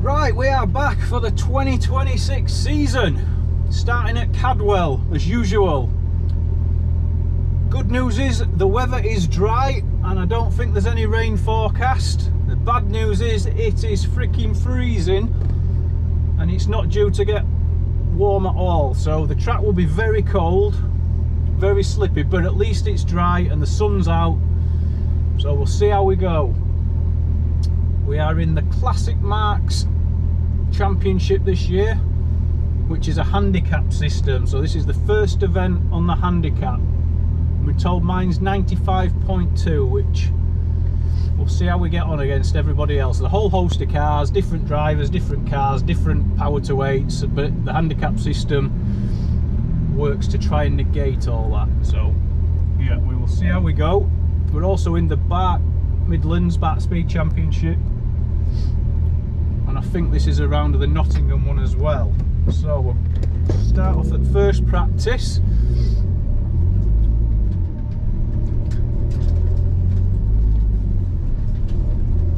Right, we are back for the 2026 season, starting at Cadwell as usual. Good news is the weather is dry and I don't think there's any rain forecast. The bad news is it is freaking freezing and it's not due to get warm at all, so the track will be very cold, very slippy, but at least it's dry and the sun's out, so we'll see how we go. We are in the Classic Marques Championship this year, which is a handicap system, so this is the first event on the handicap. We're told mine's 95.2, which we'll see how we get on against everybody else. The whole host of cars, different drivers, different cars, different power to weights, but the handicap system works to try and negate all that. So yeah, we will see how we go. We're also in the BARC Midlands BARC Speed Championship, and I think this is around the Nottingham one as well. So we'll start off at first practice.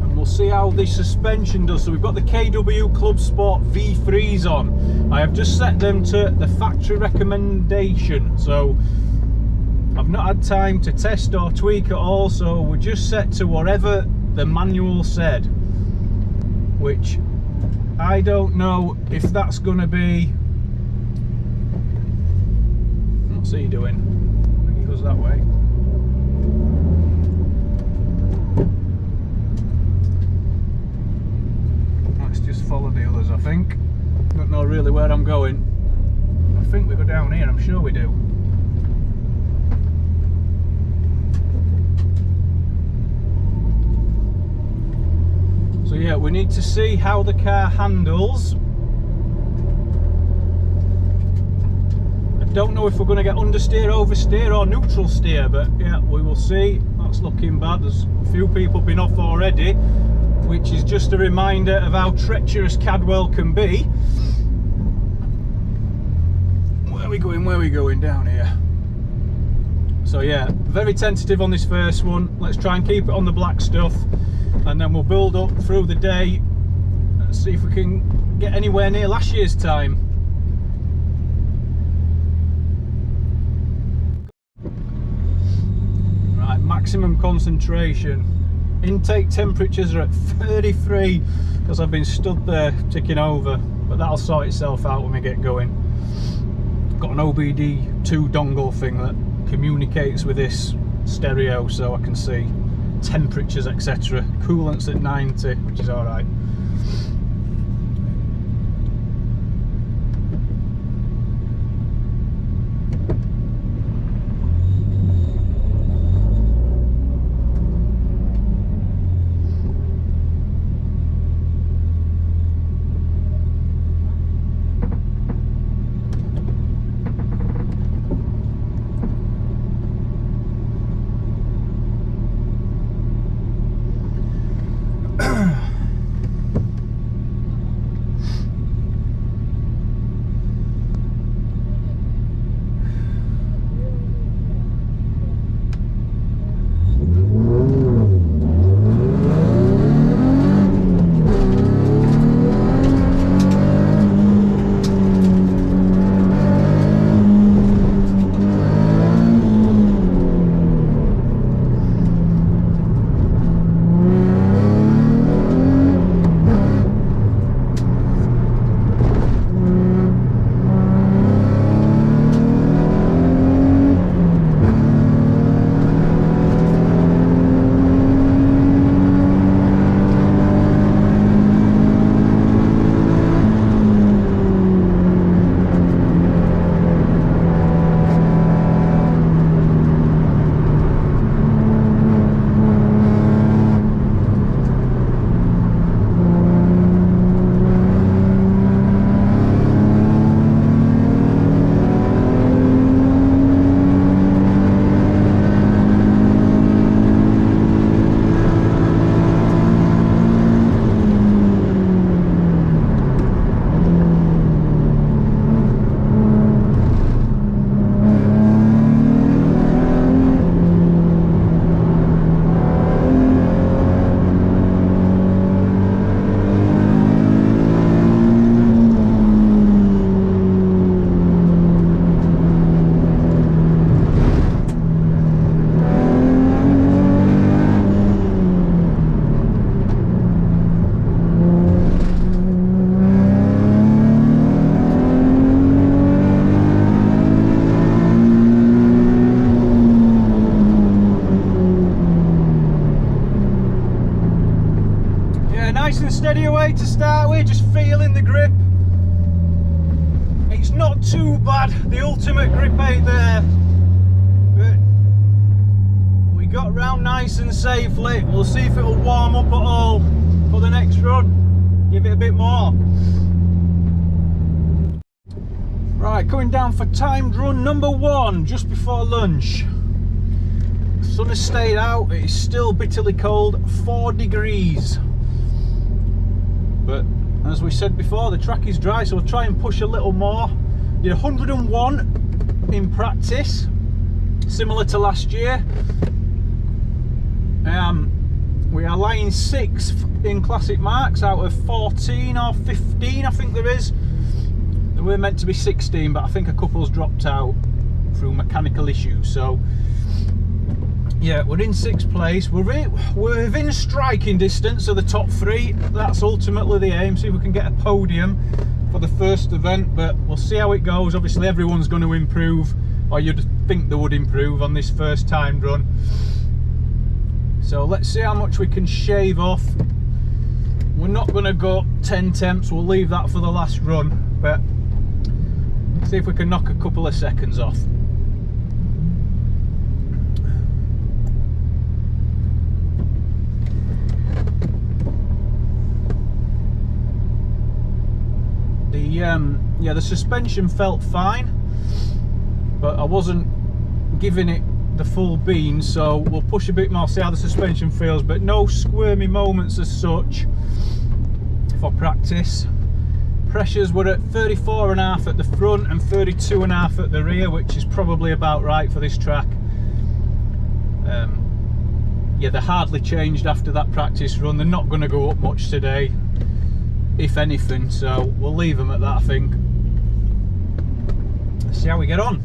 And we'll see how the suspension does. So we've got the KW Club Sport V3s on. I have just set them to the factory recommendation, so I've not had time to test or tweak at all, so we're just set to whatever the manual said, which I don't know if that's going to be... What's he doing? I think he goes that way. Let's just follow the others, I think. Don't know really where I'm going. I think we go down here, I'm sure we do. So yeah, we need to see how the car handles. I don't know if we're going to get understeer, oversteer or neutral steer, but yeah, we will see. That's looking bad. There's a few people been off already, which is just a reminder of how treacherous Cadwell can be. Where are we going? Where are we going? Down here. So yeah, very tentative on this first one. Let's try and keep it on the black stuff, and then we'll build up through the day and see if we can get anywhere near last year's time. Right, maximum concentration. Intake temperatures are at 33 because I've been stood there ticking over, but that'll sort itself out when we get going. I've got an OBD2 dongle thing that communicates with this stereo, so I can see temperatures, etc. Coolant's at 90, which is all right. Yeah, nice and steady away to start with, just feeling the grip. It's not too bad, the ultimate grip ain't there, but we got round nice and safely. We'll see if it'll warm up at all for the next run, give it a bit more. Right, coming down for timed run number 1, just before lunch. The sun has stayed out, it is still bitterly cold, 4 degrees. But as we said before, the track is dry, so we'll try and push a little more. Did 101 in practice, similar to last year. We are lying 6th in Classic Marques out of 14 or 15, I think there is. We're meant to be 16, but I think a couple's dropped out through mechanical issues. So yeah, we're in 6th place. We're within striking distance of the top 3. That's ultimately the aim. See if we can get a podium for the first event, but we'll see how it goes. Obviously everyone's going to improve, or you'd think they would improve on this first timed run. So let's see how much we can shave off. We're not going to go 10 temps, we'll leave that for the last run, but see if we can knock a couple of seconds off. Yeah, the suspension felt fine, but I wasn't giving it the full beans, so we'll push a bit more, see how the suspension feels, but no squirmy moments as such for practice. Pressures were at 34.5 at the front and 32.5 at the rear, which is probably about right for this track. Yeah, they hardly changed after that practice run. They're not going to go up much today, if anything, so we'll leave them at that, I think. Let's see how we get on.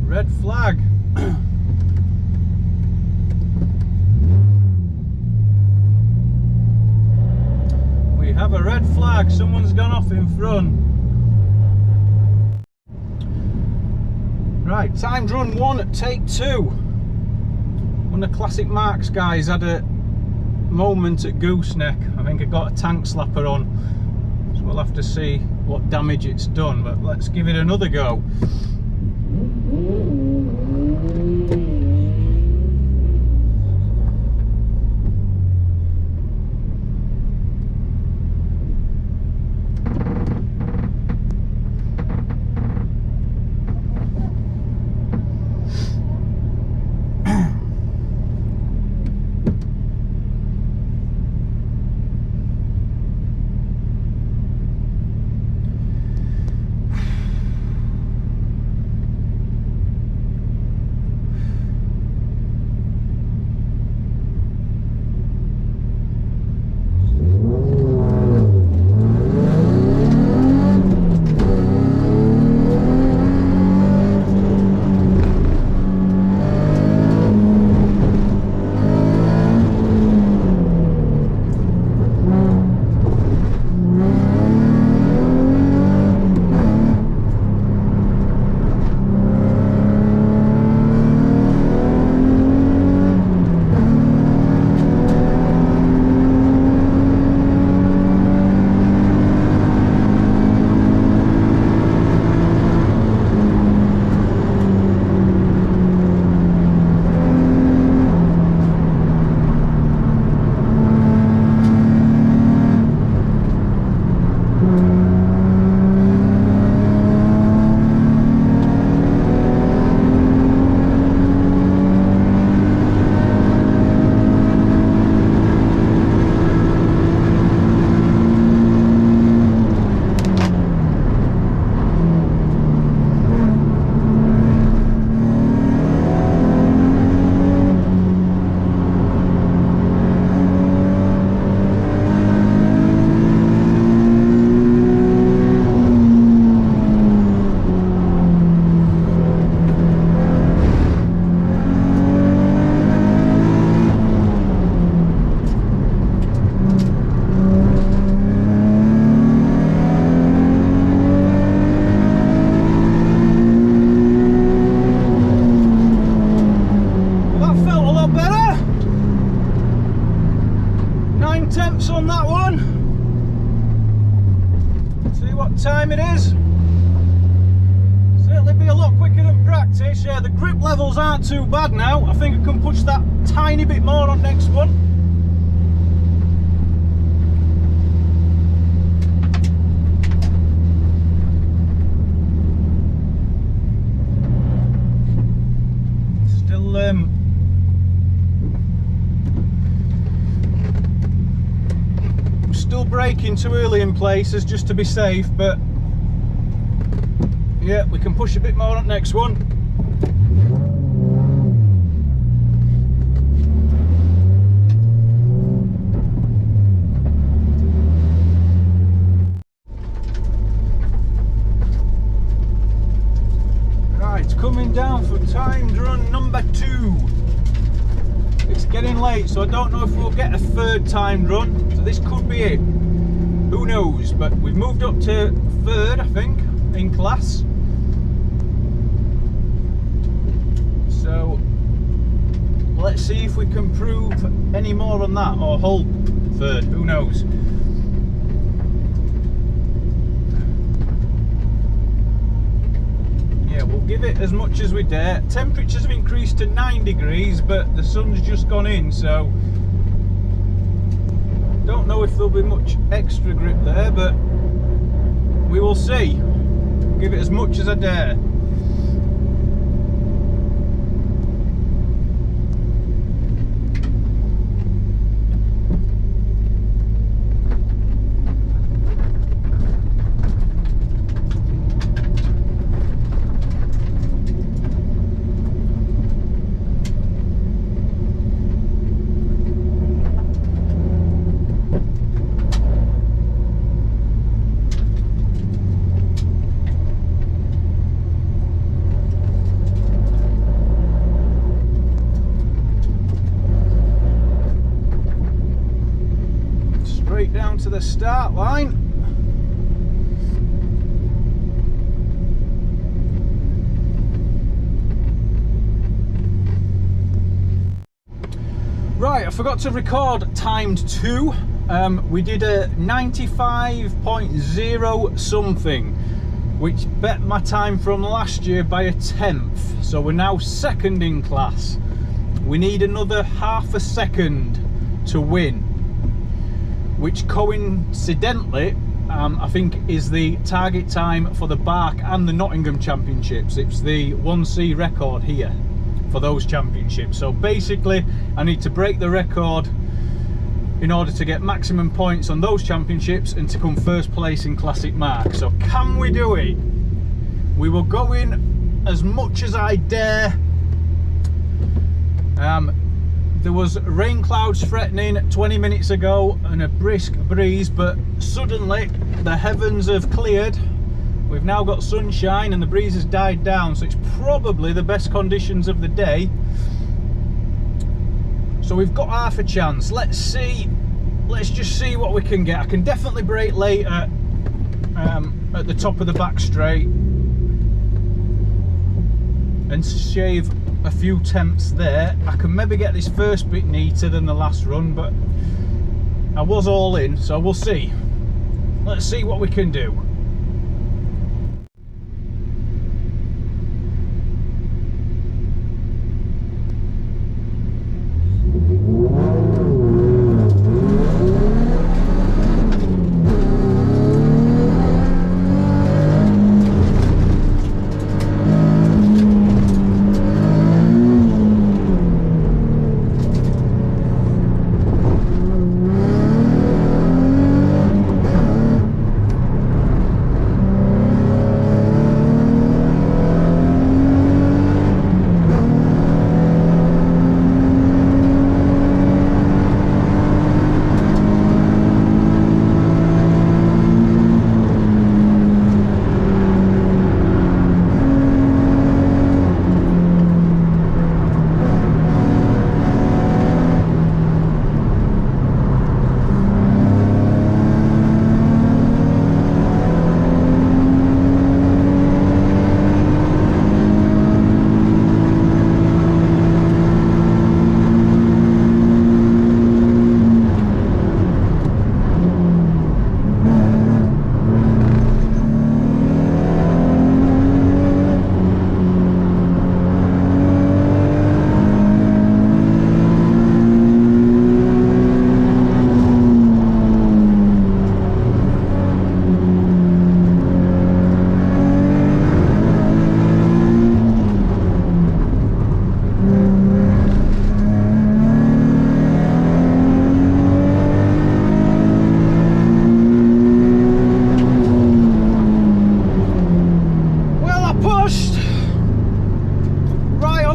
Red flag. We have a red flag. Someone's gone off in front. Right, timed run 1, take 2. One of the Classic Marques guys had a moment at gooseneck. I think it got a tank slapper on, so we'll have to see what damage it's done, but let's give it another go. the grip levels aren't too bad now. I think I can push that tiny bit more on next one. Still braking too early in places just to be safe, but yeah, we can push a bit more on next one. Right, coming down for timed run number 2. It's getting late, so I don't know if we'll get a third timed run, so this could be it. Who knows, but we've moved up to third, I think, in class. So let's see if we can prove any more on that, or hold third, who knows. Yeah, we'll give it as much as we dare. Temperatures have increased to 9 degrees, but the sun's just gone in, so don't know if there'll be much extra grip there, but we will see. Give it as much as I dare. Down to the start line. Right, I forgot to record timed 2. We did a 95.0 something, which bet my time from last year by a 1/10. So we're now second in class. We need another half a second to win, which coincidentally I think is the target time for the BARC and the Nottingham championships. It's the 1C record here for those championships. So basically I need to break the record in order to get maximum points on those championships and to come first place in Classic Marques. So can we do it? We will go in as much as I dare. There was rain clouds threatening 20 minutes ago and a brisk breeze, but suddenly the heavens have cleared. We've now got sunshine and the breeze has died down, so it's probably the best conditions of the day. So we've got half a chance. Let's see. Let's just see what we can get. I can definitely brake later at the top of the back straight and shave a few tenths there. I can maybe get this first bit neater than the last run, but I was all in, so we'll see. Let's see what we can do.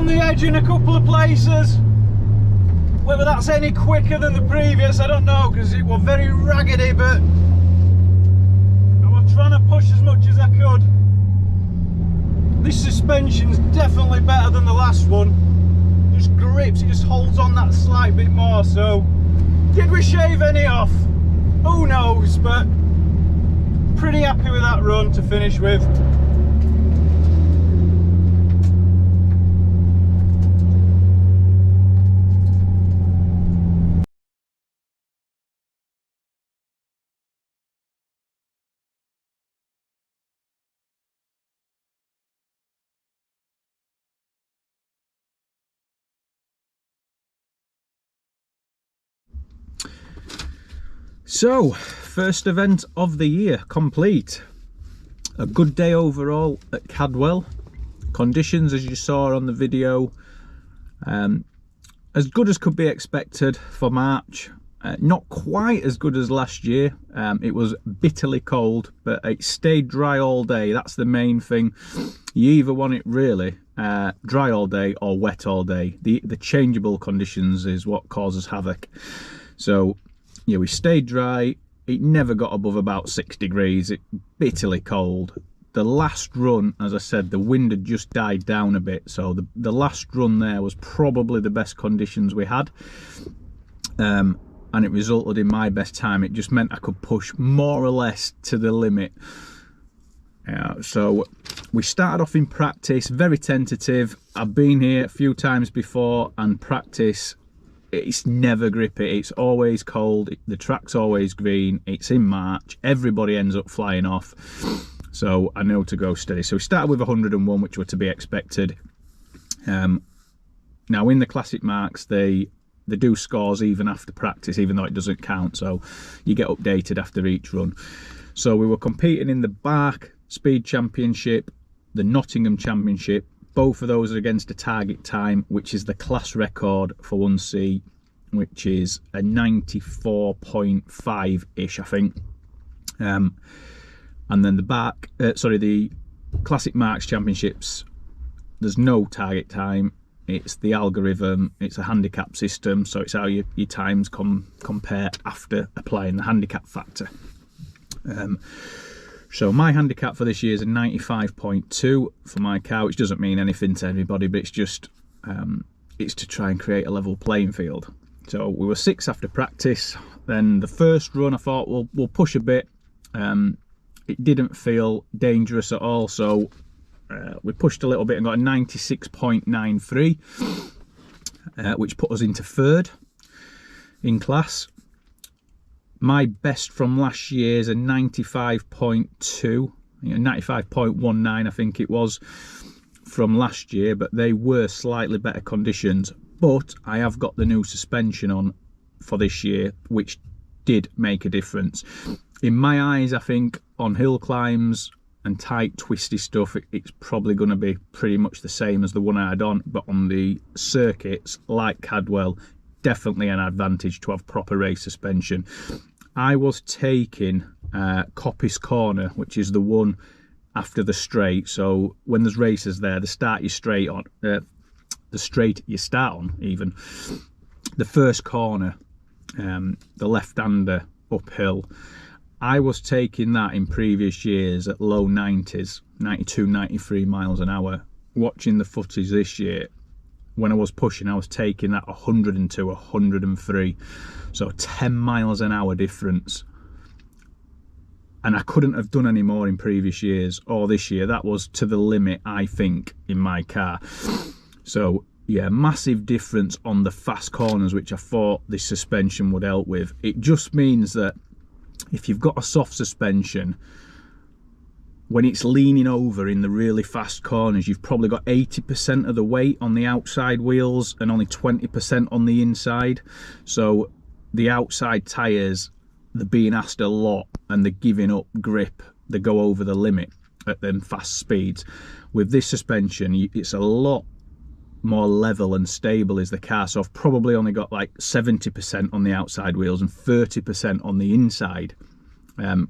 on the edge in a couple of places. Whether that's any quicker than the previous, I don't know, because it was very raggedy, but I was trying to push as much as I could. This suspension's definitely better than the last one. Just grips, it just holds on that slight bit more. So did we shave any off? Who knows, but pretty happy with that run to finish with. So, first event of the year complete. A good day overall at Cadwell. Conditions, as you saw on the video, as good as could be expected for March. Not quite as good as last year. It was bitterly cold, but it stayed dry all day. That's the main thing. You either want it really dry all day or wet all day. The changeable conditions is what causes havoc. So yeah, we stayed dry. It never got above about 6 degrees. It bitterly cold. The last run, as I said, the wind had just died down a bit, so the last run there was probably the best conditions we had, and it resulted in my best time. It just meant I could push more or less to the limit. So we started off in practice, very tentative. I've been here a few times before, and practice, it's never grippy. It's always cold. The track's always green. It's in March. Everybody ends up flying off. So I know to go steady. So we started with 101, which were to be expected. Now in the Classic Marques, they do scores even after practice, even though it doesn't count. So you get updated after each run. So we were competing in the BARC Speed Championship, the Nottingham Championship. Both of those are against a target time, which is the class record for 1C, which is a 94.5-ish, I think. And then the the Classic Marques Championships, there's no target time. It's the algorithm, it's a handicap system, so it's how your times compare after applying the handicap factor. So my handicap for this year is a 95.2 for my car, which doesn't mean anything to everybody, but it's just it's to try and create a level playing field. So we were 6 after practice. Then the first run I thought we'll push a bit. It didn't feel dangerous at all, so we pushed a little bit and got a 96.93, which put us into 3rd in class. My best from last year is a 95.2, 95.19 I think it was from last year, but they were slightly better conditions. But I have got the new suspension on for this year, which did make a difference. In my eyes, I think on hill climbs and tight twisty stuff, it's probably going to be pretty much the same as the one I had on, but on the circuits like Cadwell, definitely an advantage to have proper race suspension. I was taking Coppice Corner, which is the one after the straight. So when there's races there, the start you straight on, the straight you start on, even the first corner, the left-hander uphill. I was taking that in previous years at low 90s, 92, 93 miles an hour. Watching the footage this year, when I was pushing, I was taking that 102, 103. So 10 miles an hour difference. And I couldn't have done any more in previous years or this year. That was to the limit, I think, in my car. So yeah, massive difference on the fast corners, which I thought this suspension would help with. It just means that if you've got a soft suspension, when it's leaning over in the really fast corners, you've probably got 80% of the weight on the outside wheels and only 20% on the inside. So the outside tyres, they're being asked a lot and they're giving up grip. They go over the limit at them fast speeds. With this suspension, it's a lot more level and stable is the car. So I've probably only got like 70% on the outside wheels and 30% on the inside,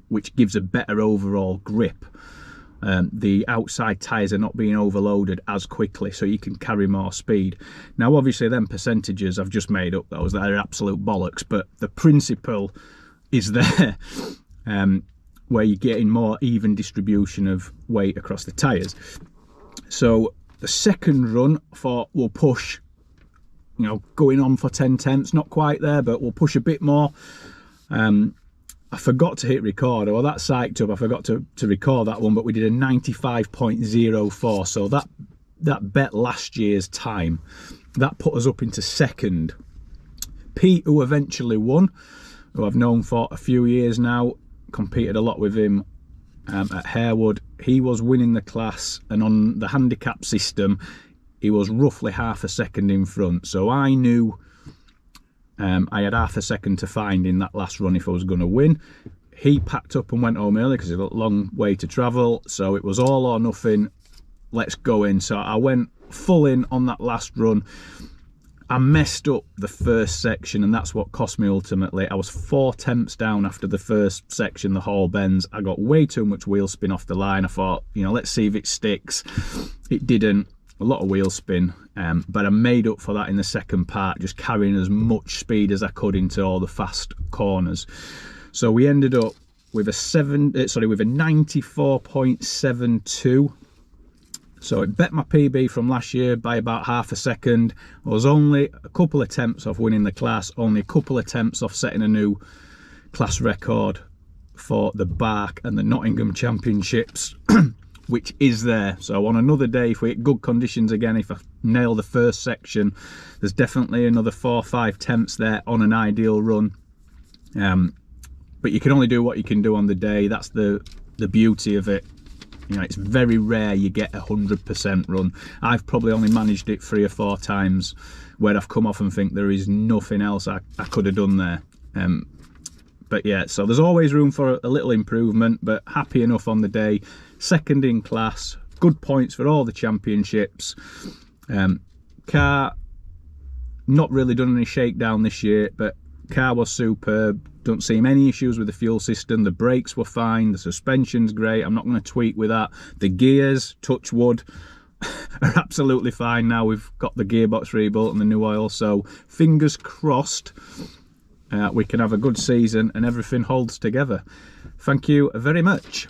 which gives a better overall grip the outside tyres are not being overloaded as quickly, so you can carry more speed. Now obviously them percentages I've just made up, those that are absolute bollocks, but the principle is there, where you're getting more even distribution of weight across the tyres. So the second run I thought we'll push, you know, going on for 10 temps, not quite there, but we'll push a bit more. I forgot to hit record, or that psyched up, I forgot to record that one, but we did a 95.04, so that bet last year's time, that put us up into second. Pete, who eventually won, who I've known for a few years now, competed a lot with him at Harewood, he was winning the class, and on the handicap system he was roughly half a second in front, so I knew I had half a second to find in that last run if I was going to win. He packed up and went home early because it was a long way to travel, so it was all or nothing, let's go in. So I went full in on that last run. I messed up the first section, and that's what cost me ultimately. I was 4 temps down after the first section, the Hall bends. I got way too much wheel spin off the line. I thought, you know, let's see if it sticks. It didn't. A lot of wheel spin, but I made up for that in the second part, just carrying as much speed as I could into all the fast corners. So we ended up with a 94.72. So it bet my PB from last year by about half a second. I was only a couple of attempts off winning the class, only a couple of attempts off setting a new class record for the BARC and the Nottingham Championships. Which is there. So on another day, if we get good conditions again, if I nail the first section, there's definitely another 4 or 5 temps there on an ideal run. But you can only do what you can do on the day. That's the beauty of it. You know, it's very rare you get 100% run. I've probably only managed it 3 or 4 times where I've come off and think there is nothing else I could have done there. But yeah, so there's always room for a little improvement, but happy enough on the day. Second in class, good points for all the championships. Car, not really done any shakedown this year, but car was superb. Don't see any issues with the fuel system. The brakes were fine, the suspension's great. I'm not going to tweak with that. The gears, touch wood, are absolutely fine now. We've got the gearbox rebuilt and the new oil, so fingers crossed we can have a good season and everything holds together. Thank you very much.